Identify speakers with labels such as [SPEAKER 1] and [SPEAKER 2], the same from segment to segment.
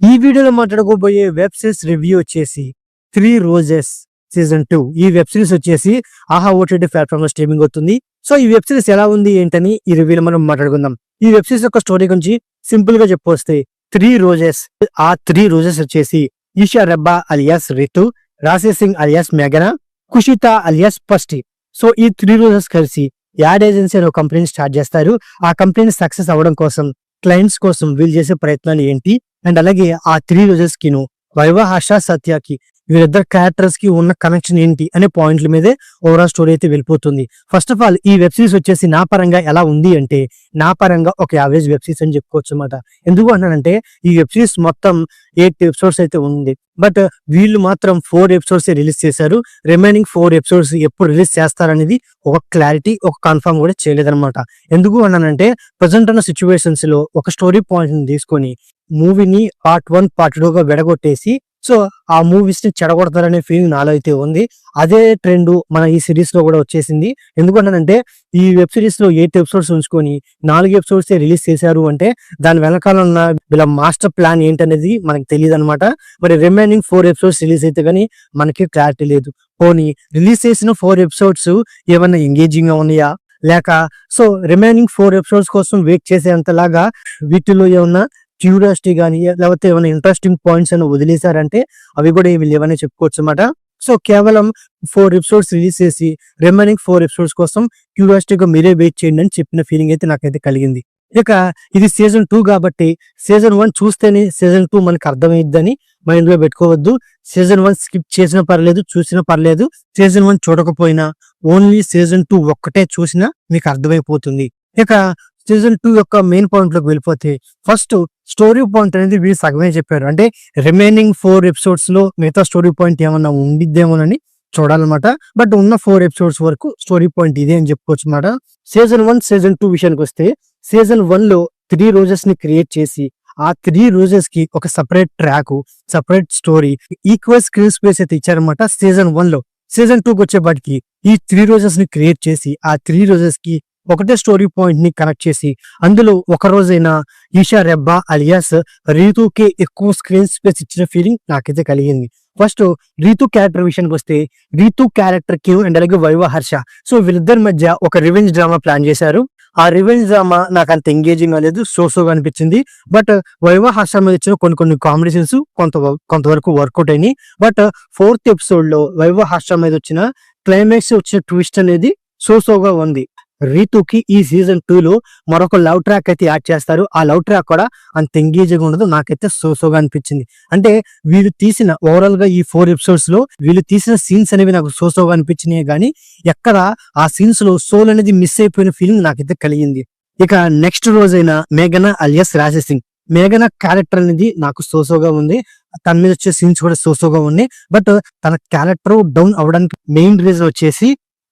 [SPEAKER 1] ఈ వీడియోలో మాట్లాడుకోబోయే web series review వచ్చేసి 3 రోజెస్ సీజన్ 2. ఈ వెబ్ సిరీస్ వచ్చేసి ఆహా ఓటీటీ ప్లాట్ఫామ్ లో స్ట్రీమింగ్ అవుతుంది. సో ఈ వెబ్ సిరీస్ ఎలా ఉంది ఏంటని ఈ రివ్యూలో మనం మాట్లాడుకుందాం. ఈ వెబ్ సిరీస్ యొక్క స్టోరీ గురించి సింపుల్ గా చెప్పొస్తే 3 రోజెస్. ఆ 3 రోజెస్ వచ్చేసి ఈషా రెబ్బా అలియాస్ రితు, రాశి సింగ్ అలియాస్ మేఘన, కుషిత అలియాస్ పస్టి. సో ఈ 3 రోజెస్ కలిసి యాడ్ ఏజెన్సీ అనే ఒక కంపెనీని స్టార్ట్ చేస్తారు. ఆ కంపెనీ సక్సెస్ అవ్వడం కోసం క్లయింట్స్ కోసం వీళ్ళు చేసే ప్రయత్నాలు ఏంటి, అండ్ అలాగే ఆ 3 రోజెస్ కిను వైవా హర్ష సత్యకి వీరిద్దరు క్యారెక్టర్స్ కి ఉన్న కనెక్షన్ ఏంటి అనే పాయింట్ల మీదే ఓవరాల్ స్టోరీ అయితే వెళ్ళిపోతుంది. ఫస్ట్ ఆఫ్ ఆల్ ఈ వెబ్ సిరీస్ వచ్చేసి నా పరంగా ఎలా ఉంది అంటే, నా పరంగా ఒక యావరేజ్ వెబ్ సిరీస్ అని చెప్పుకోవచ్చు అనమాట. ఎందుకు అన్నానంటే ఈ వెబ్ సిరీస్ మొత్తం 8 ఎపిసోడ్స్ అయితే ఉంది. బట్ వీళ్ళు మాత్రం 4 ఎపిసోడ్స్ రిలీజ్ చేశారు. రిమైనింగ్ 4 ఎపిసోడ్స్ ఎప్పుడు రిలీజ్ చేస్తారనేది ఒక క్లారిటీ, ఒక కన్ఫర్మ్ కూడా చేయలేదన్నమాట. ఎందుకు అన్నానంటే ప్రజెంట్ ఉన్న సిచ్యువేషన్స్ లో ఒక స్టోరీ పాయింట్ ని తీసుకొని మూవీని పార్ట్ 1 పార్ట్ 2 గా విడగొట్టేసి సో ఆ మూవీస్ ని చెడగొడతారనే ఫీలింగ్ నాలో అయితే ఉంది. అదే ట్రెండ్ మన ఈ సిరీస్ లో కూడా వచ్చేసింది. ఎందుకంటే ఈ వెబ్ సిరీస్ లో 8 ఎపిసోడ్స్ ఉంచుకొని 4 ఎపిసోడ్స్ రిలీజ్ చేశారు అంటే దాని వెనకాల ఉన్న వీళ్ళ మాస్టర్ ప్లాన్ ఏంటనేది మనకి తెలియదు అనమాట. మరి రిమైనింగ్ 4 ఎపిసోడ్స్ రిలీజ్ అయితే కానీ మనకి క్లారిటీ లేదు. పోనీ రిలీజ్ చేసిన 4 ఎపిసోడ్స్ ఏమన్నా ఎంగేజింగ్ గా ఉన్నాయా, లేక సో రిమైనింగ్ 4 ఎపిసోడ్స్ కోసం వెయిట్ చేసేంతలాగా వీటిలో ఏమన్నా క్యూరియాసిటీ కానీ లేకపోతే ఏమైనా ఇంట్రెస్టింగ్ పాయింట్స్ అని వదిలేశారంటే అవి కూడా ఏమి లేవని చెప్పుకోవచ్చు అనమాట. సో కేవలం 4 ఎపిసోడ్స్ రిలీజ్ చేసి రిమైనింగ్ 4 ఎపిసోడ్స్ కోసం క్యూరియాసిటీగా మీరే వెయిట్ చేయండి అని చెప్పిన ఫీలింగ్ అయితే నాకైతే కలిగింది. ఇక ఇది సీజన్ 2 కాబట్టి సీజన్ 1 చూస్తేనే సీజన్ 2 మనకు అర్థమైద్దని మైండ్ లో పెట్టుకోవద్దు. సీజన్ 1 స్కిప్ చేసినా పర్లేదు, చూసినా పర్లేదు. సీజన్ 1 చూడకపోయినా ఓన్లీ సీజన్ 2 ఒక్కటే చూసినా మీకు అర్థమైపోతుంది. ఇక సీజన్ 2 యొక్క మెయిన్ పాయింట్ లోకి వెళ్ళిపోతే ఫస్ట్ స్టోరీ పాయింట్ అనేది వీళ్ళు సగమే చెప్పారు. అంటే రిమైనింగ్ 4 ఎపిసోడ్స్ లో మిగతా స్టోరీ పాయింట్ ఏమన్నా ఉండిద్దేమోనని చూడాలన్నమాట. బట్ ఉన్న 4 ఎపిసోడ్స్ వరకు స్టోరీ పాయింట్ ఇదే అని చెప్పుకోవచ్చు అన్నమాట. సీజన్ 1 సీజన్ 2 విషయానికి వస్తే సీజన్ 1 లో 3 రోజెస్ ని క్రియేట్ చేసి ఆ 3 రోజెస్ కి ఒక separate track, separate story, equal screen space అయితే ఇచ్చారనమాట సీజన్ 1 లో. సీజన్ 2 కి వచ్చేపాటికి ఈ 3 రోజెస్ ని క్రియేట్ చేసి ఆ 3 రోజెస్ కి ఒకటే స్టోరీ పాయింట్ ని కనెక్ట్ చేసి అందులో ఒక రోజైనా ఈషా రెబ్బా అలియాస్ రీతుకి ఎక్కువ స్క్రీన్ స్పేస్ ఇచ్చిన ఫీలింగ్ నాకైతే కలిగింది. ఫస్ట్ రీతు క్యారెక్టర్ విషయానికి వస్తే రీతు క్యారెక్టర్ కి అండ్ అలాగే వైవా హర్ష, సో వీళ్ళిద్దరి మధ్య ఒక రివెంజ్ డ్రామా ప్లాన్ చేశారు. ఆ రివెంజ్ డ్రామా నాకు అంత ఎంగేజింగ్ లేదు, సోగా అనిపించింది. బట్ వైవా హర్ష మీద ఇచ్చిన కొన్ని కామెడీ సీన్స్ కొంతవరకు వర్కౌట్ అయినాయి. బట్ 4th ఎపిసోడ్ లో వైవా హర్ష మీద వచ్చిన క్లైమాక్స్ వచ్చిన ట్విస్ట్ అనేది సోగా ఉంది. రీతుకి ఈ సీజన్ 2 లో మరొక లవ్ ట్రాక్ అయితే యాడ్ చేస్తారు. ఆ లవ్ ట్రాక్ కూడా అంత ఎంగేజింగ్ ఉండదు, నాకైతే సోగా అనిపించింది. అంటే వీళ్ళు తీసిన ఓవరాల్ గా ఈ 4 ఎపిసోడ్స్ లో వీళ్ళు తీసిన సీన్స్ అనేవి నాకు సోగా అనిపించినాయి, కానీ ఎక్కడ ఆ సీన్స్ లో సోల్ అనేది మిస్ అయిపోయిన ఫీలింగ్ నాకైతే కలిగింది. ఇక నెక్స్ట్ రోజైన మేఘన అలియాస్ రాశి సింగ్, మేఘన క్యారెక్టర్ అనేది నాకు సోగా ఉంది. తన మీద వచ్చే సీన్స్ కూడా సోగా ఉన్నాయి. బట్ తన క్యారెక్టర్ డౌన్ అవడానికి మెయిన్ రీజన్ వచ్చేసి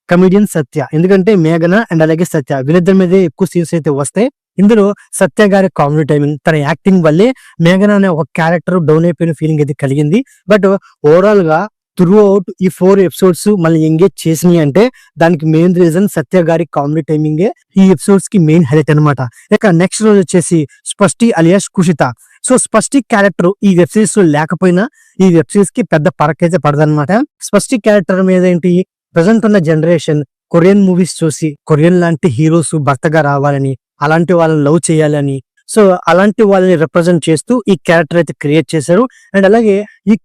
[SPEAKER 1] కమిడియన్ సత్య. ఎందుకంటే మేఘన అండ్ అలాగే సత్య వీళ్ళిద్దరి మీదే ఎక్కువ సీన్స్ అయితే వస్తాయి. ఇందులో సత్య గారి కామెడీ టైమింగ్, తన యాక్టింగ్ వల్లే మేఘన అనే ఒక క్యారెక్టర్ డౌన్ అయిపోయిన ఫీలింగ్ అయితే కలిగింది. బట్ ఓవరాల్ గా త్రూ అవుట్ ఈ 4 ఎపిసోడ్స్ మళ్ళీ ఎంగేజ్ చేసినాయి అంటే దానికి మెయిన్ రీజన్ సత్య గారి కామెడీ టైమింగే ఈ ఎపిసోడ్స్ కి మెయిన్ హైలైట్ అనమాట. ఇక నెక్స్ట్ రోజు వచ్చేసి స్పష్టి అలియాస్ కుషిత. సో స్పష్టి క్యారెక్టర్ ఈ వెబ్ సిరీస్ లో లేకపోయినా ఈ వెబ్ సిరీస్ కి పెద్ద పరకైతే పడదనమాట. స్పష్టి క్యారెక్టర్ మీద ఏంటి, ప్రజెంట్ ఉన్న జనరేషన్ కొరియన్ మూవీస్ చూసి కొరియన్ లాంటి హీరోస్ భర్తగా రావాలని, అలాంటి వాళ్ళని లవ్ చేయాలని, సో అలాంటి వాళ్ళని రిప్రజెంట్ చేస్తూ ఈ క్యారెక్టర్ అయితే క్రియేట్ చేశారు. అండ్ అలాగే ఈ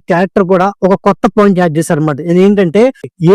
[SPEAKER 1] క్యారెక్టర్ కూడా ఒక కొత్త పాయింట్ యాడ్ చేశారు అనమాట. ఏంటంటే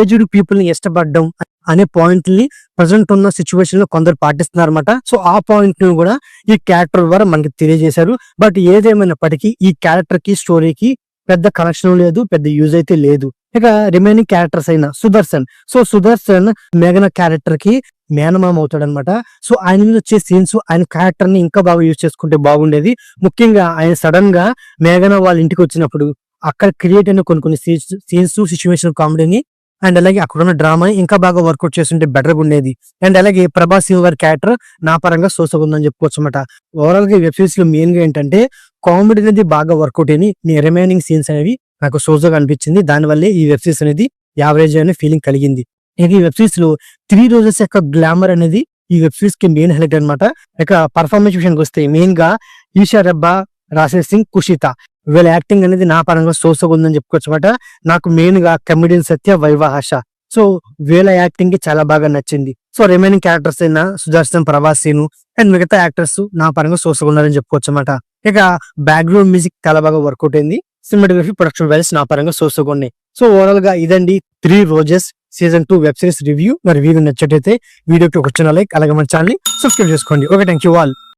[SPEAKER 1] ఏజ్డ్ పీపుల్ ని ఇష్టపడడం అనే పాయింట్ ని ప్రజెంట్ ఉన్న సిచ్యువేషన్ లో కొందరు పాటిస్తున్నారు అనమాట. సో ఆ పాయింట్ ని కూడా ఈ క్యారెక్టర్ ద్వారా మనకి తెలియజేశారు. బట్ ఏదేమైనప్పటికీ ఈ క్యారెక్టర్ కి స్టోరీకి పెద్ద కనెక్షన్ లేదు, పెద్ద యూజ్ అయితే లేదు. ఇక రిమైనింగ్ క్యారెక్టర్స్ అయిన సుదర్శన్, సో సుదర్శన్ మేఘన క్యారెక్టర్ కి మేనమామ అవుతాడు అనమాట. సో ఆయన మీద వచ్చే సీన్స్, ఆయన క్యారెక్టర్ ని ఇంకా బాగా యూజ్ చేసుకుంటే బాగుండేది. ముఖ్యంగా ఆయన సడన్ గా మేఘన వాళ్ళ ఇంటికి వచ్చినప్పుడు అక్కడ క్రియేట్ అయిన కొన్ని సీన్స్, సిచ్యువేషన్ కామెడీని అండ్ అలాగే అక్కడ ఉన్న డ్రామా ఇంకా బాగా వర్కౌట్ చేస్తుంటే బెటర్ ఉండేది. అండ్ అలాగే ప్రభాస్ గారి క్యారెక్టర్ నా పరంగా సోసగా ఉందని చెప్పుకోవచ్చు అనమాట. ఓవరాల్ గా వెబ్ సిరీస్ లో మెయిన్ గా ఏంటంటే కామెడీ అనేది బాగా వర్కౌట్ అయినాయి. రిమైనింగ్ సీన్స్ అనేవి నాకు సోజోగా అనిపించింది. దానివల్లే ఈ వెబ్ సిరీస్ అనేది యావరేజ్ అనే ఫీలింగ్ కలిగింది. ఈ వెబ్ సిరీస్ లో 3 రోజెస్ యొక్క గ్లామర్ అనేది ఈ వెబ్ సిరీస్ కి మెయిన్ హైలైట్ అనమాట. ఇక పర్ఫార్మెన్స్ విషయానికి వస్తే మెయిన్ గా ఈషా రెబ్బా రాశేష్ సింగ్, కుషిత. వీళ్ళ యాక్టింగ్ అనేది నా పరంగా సోసగా ఉందని చెప్పుకోవచ్చు అనమాట. నాకు మెయిన్ గా కమెడియన్ సత్య, వైవాహర్ష. సో వీళ్ళ యాక్టింగ్ కి చాలా బాగా నచ్చింది. సో రిమైనింగ్ క్యారెక్టర్స్ అయినా సుదర్శన్, ప్రభాస్, సీను అండ్ మిగతా యాక్టర్స్ నా పరంగా సోసగా ఉన్నారని చెప్పుకోవచ్చు అనమాట. ఇక బ్యాక్గ్రౌండ్ మ్యూజిక్ చాలా బాగా వర్కౌట్ అయింది. సినిమాటోగ్రఫీ, ప్రొడక్షన్ వాల్యూస్ నా పరంగా సోసగా ఉన్నాయి. సో ఓవరాల్ గా ఇదండి 3 roses season 2 web series review. మరి వీడియో నచ్చటైతే వీడియోకి ఒక చిన్న లైక్, అలాగే మన ఛానల్ ని సబ్స్క్రైబ్ చేసుకోండి. Okay, thank you all.